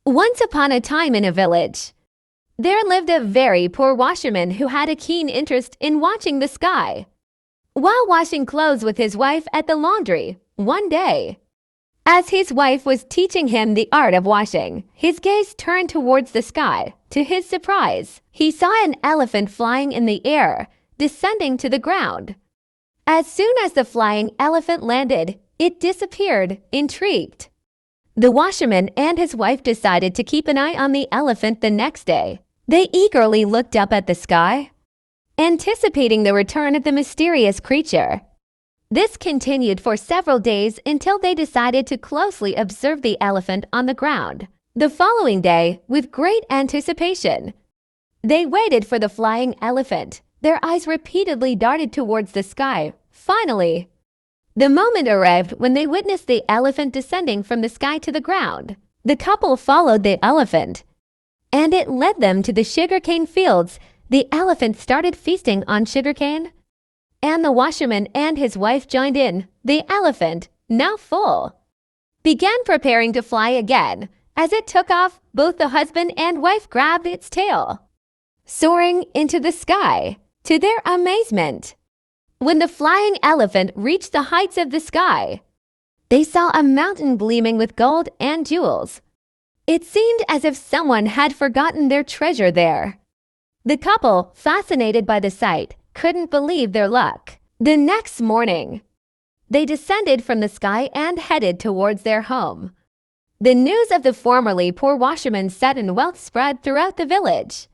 Once upon a time in a village, there lived a very poor washerman who had a keen interest in watching the sky. While washing clothes with his wife at the laundry, one day, as his wife was teaching him the art of washing, his gaze turned towards the sky. To his surprise, he saw an elephant flying in the air, descending to the ground. As soon as the flying elephant landed, it disappeared, intrigued. The washerman and his wife decided to keep an eye on the elephant the next day. They eagerly looked up at the sky, anticipating the return of the mysterious creature. This continued for several days until they decided to closely observe the elephant on the ground. The following day, with great anticipation, they waited for the flying elephant. Their eyes repeatedly darted towards the sky. Finally, the moment arrived when they witnessed the elephant descending from the sky to the ground. The couple followed the elephant, and it led them to the sugarcane fields. The elephant started feasting on sugarcane, and the washerman and his wife joined in. The elephant, now full, began preparing to fly again. As it took off, both the husband and wife grabbed its tail, soaring into the sky. To their amazement, when the flying elephant reached the heights of the sky, they saw a mountain gleaming with gold and jewels. It seemed as if someone had forgotten their treasure there. The couple, fascinated by the sight, couldn't believe their luck. The next morning, they descended from the sky and headed towards their home. The news of the formerly poor washerman's sudden wealth spread throughout the village.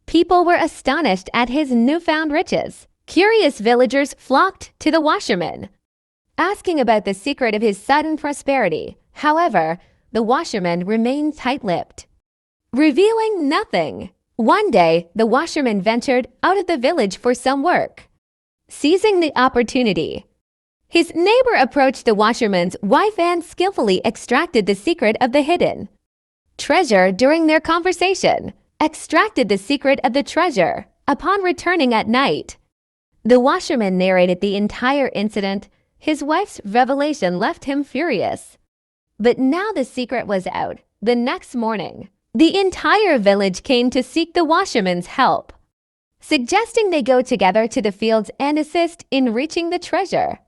People were astonished at his newfound riches. Curious villagers flocked to the washerman, asking about the secret of his sudden prosperity. However, the washerman remained tight-lipped, revealing nothing. One day, the washerman ventured out of the village for some work. Seizing the opportunity, his neighbor approached the washerman's wife and skillfully extracted the secret of the hidden treasure. During their conversation, extracted the secret of the treasure. Upon returning at night, the washerman narrated the entire incident. His wife's revelation left him furious. But now the secret was out. The next morning, the entire village came to seek the washerman's help, suggesting they go together to the fields and assist in reaching the treasure.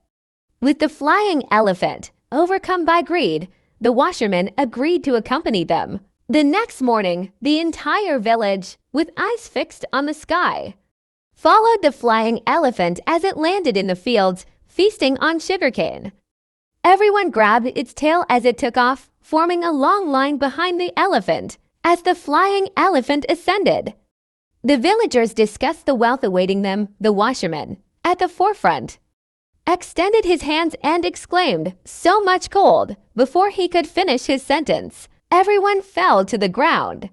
With the flying elephant overcome by greed, the washerman agreed to accompany them. The next morning, the entire village, with eyes fixed on the sky, followed the flying elephant as it landed in the fields, feasting on sugarcane. Everyone grabbed its tail as it took off, forming a long line behind the elephant as the flying elephant ascended. The villagers discussed the wealth awaiting them. The washerman, at the forefront, extended his hands and exclaimed, "So much gold!" Before he could finish his sentence, everyone fell to the ground,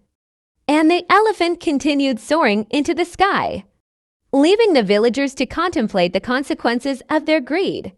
and the elephant continued soaring into the sky, leaving the villagers to contemplate the consequences of their greed.